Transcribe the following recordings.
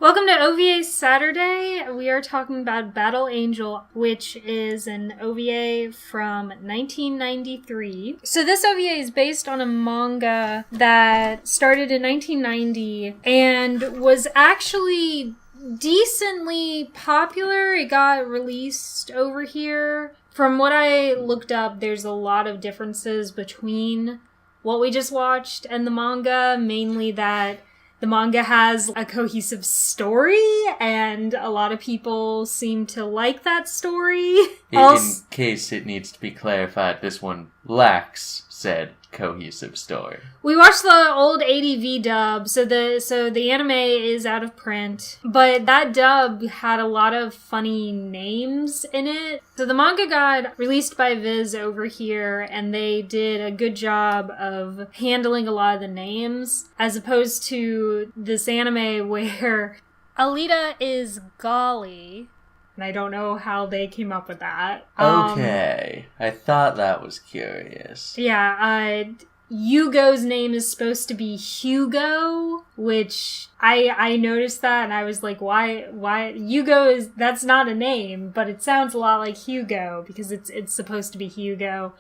Welcome to OVA Saturday. We are talking about Battle Angel, which is an OVA from 1993. So this OVA is based on a manga that started in 1990 and was actually decently popular. It got released over here. From what I looked up, there's a lot of differences between what we just watched and the manga, mainly that the manga has a cohesive story, and a lot of people seem to like that story. In case it needs to be clarified, this one lacks said cohesive story. We watched the old ADV dub, so the anime is out of print, but that dub had a lot of funny names in it. So the manga got released by Viz over here, and they did a good job of handling a lot of the names, as opposed to this anime where Alita is Golly. And I don't know how they came up with that. Okay. I thought that was curious. Yeah, Yugo's name is supposed to be Hugo, which I noticed that and I was like, why Yugo that's not a name, but it sounds a lot like Hugo because it's supposed to be Hugo.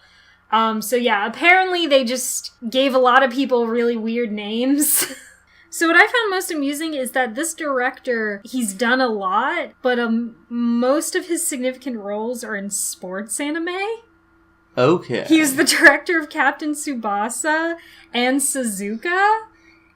So yeah, apparently they just gave a lot of people really weird names. So what I found most amusing is that this director, he's done a lot, but most of his significant roles are in sports anime. Okay. He was the director of Captain Tsubasa and Suzuka,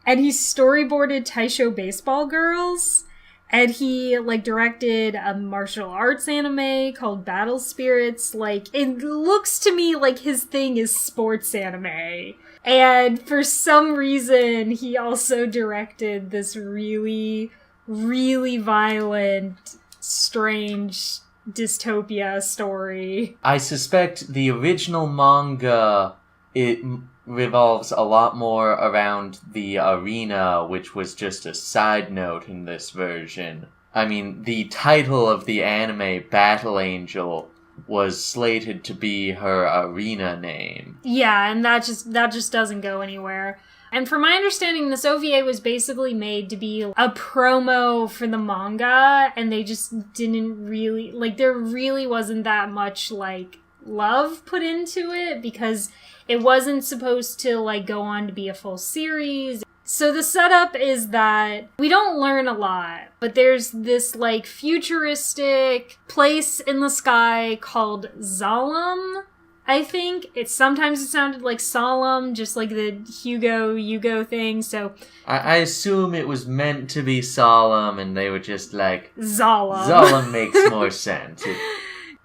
and he storyboarded Taisho Baseball Girls, and he directed a martial arts anime called Battle Spirits. It looks to me like his thing is sports anime. And for some reason, he also directed this really, really violent, strange dystopia story. I suspect the original manga, it revolves a lot more around the arena, which was just a side note in this version. I mean, the title of the anime, Battle Angel, was slated to be her arena name. Yeah, and that just doesn't go anywhere. And from my understanding, this OVA was basically made to be a promo for the manga, and they just didn't really, there really wasn't that much, love put into it, because it wasn't supposed to, go on to be a full series. So the setup is that we don't learn a lot, but there's this, futuristic place in the sky called Zalem, I think. Sometimes it sounded like Solemn, just like the Yugo thing, so... I assume it was meant to be solemn, and they were just like... Zalem. Zalem makes more sense.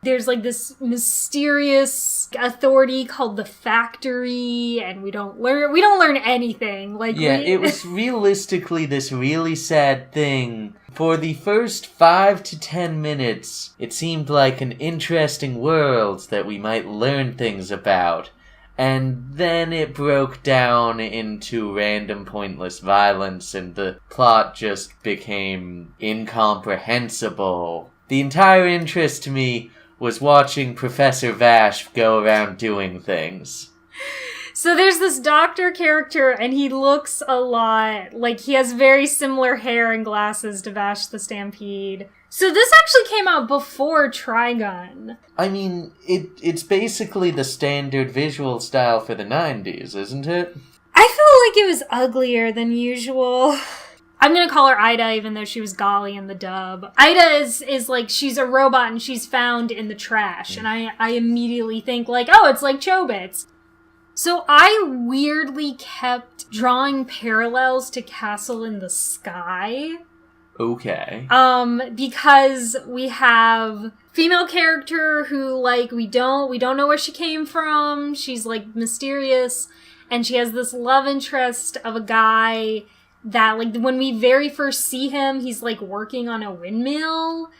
There's this mysterious authority called the Factory, and we don't learn anything. It was realistically this really sad thing. For the first 5 to 10 minutes, it seemed like an interesting world that we might learn things about. And then it broke down into random pointless violence, and the plot just became incomprehensible. The entire interest to me was watching Professor Vash go around doing things. So there's this doctor character, and he looks a lot like he has very similar hair and glasses to Vash the Stampede. So this actually came out before Trigun. I mean, it's basically the standard visual style for the 90s, isn't it? I feel like it was uglier than usual. I'm gonna call her Ida, even though she was Golly in the dub. Ida is she's a robot and she's found in the trash. And I immediately think it's like Chobits. So I weirdly kept drawing parallels to Castle in the Sky. Okay. Because we have female character who, we don't know where she came from. She's, mysterious. And she has this love interest of a guy that, when we very first see him, he's, working on a windmill,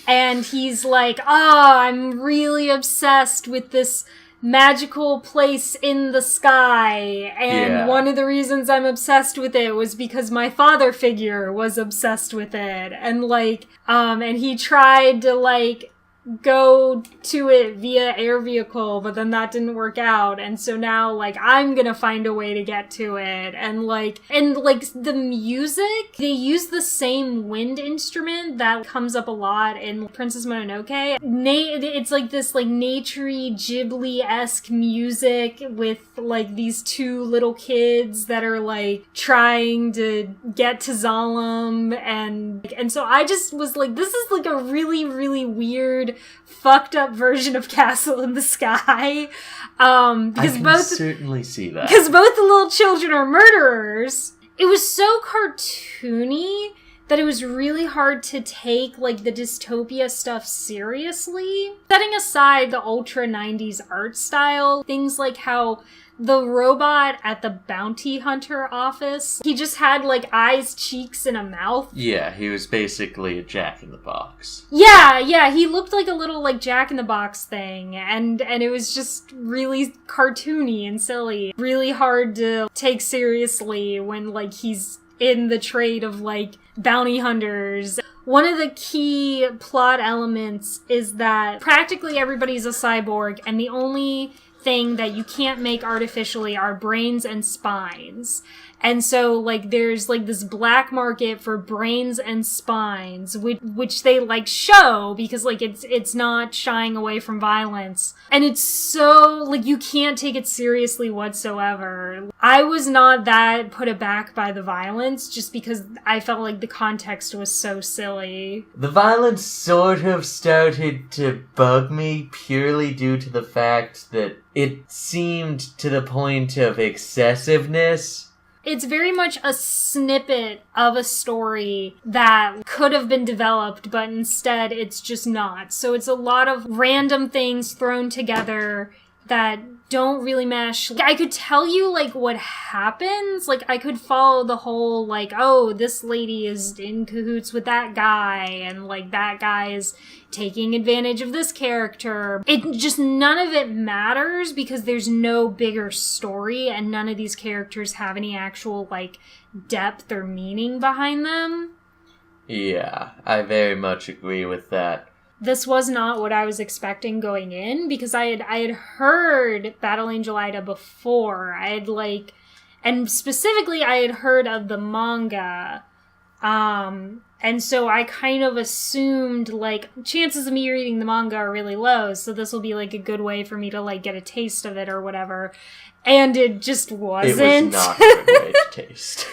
and he's I'm really obsessed with this magical place in the sky, and one of the reasons I'm obsessed with it was because my father figure was obsessed with it, and, and he tried to, go to it via air vehicle, but then that didn't work out, and so now, like, I'm gonna find a way to get to it, and the music, they use the same wind instrument that comes up a lot in Princess Mononoke. It's like this, like, naturey, Ghibli-esque music with, like, these two little kids that are, like, trying to get to Zalem, and so I just was like, this is, like, a really, really weird, fucked up version of Castle in the Sky. Because I can certainly see that. Because both the little children are murderers. It was so cartoony that it was really hard to take, like, the dystopia stuff seriously. Setting aside the ultra 90s art style, things like how the robot at the bounty hunter office, he just had, like, eyes, cheeks, and a mouth. Yeah, he was basically a Jack-in-the-Box. Yeah, he looked like a little, like, Jack-in-the-Box thing, and it was just really cartoony and silly. Really hard to take seriously when, like, he's in the trade of, like, bounty hunters. One of the key plot elements is that practically everybody's a cyborg, and the only thing that you can't make artificially are brains and spines. And so, like, there's, like, this black market for brains and spines, which they, like, show because, like, it's not shying away from violence. And it's so, like, you can't take it seriously whatsoever. I was not that put aback by the violence just because I felt like the context was so silly. The violence sort of started to bug me purely due to the fact that it seemed to the point of excessiveness. It's very much a snippet of a story that could have been developed, but instead it's just not. So it's a lot of random things thrown together that don't really mesh. I could tell you, like, what happens. Like, I could follow the whole, like, oh, this lady is in cahoots with that guy, and, like, that guy is taking advantage of this character. It just, none of it matters because there's no bigger story, and none of these characters have any actual, like, depth or meaning behind them. Yeah, I very much agree with that. This was not what I was expecting going in, because I had heard Battle Angel Ida before. And specifically I had heard of the manga. And so I kind of assumed, like, chances of me reading the manga are really low, so this will be, like, a good way for me to, like, get a taste of it or whatever. And it just wasn't. It was not a good way to taste.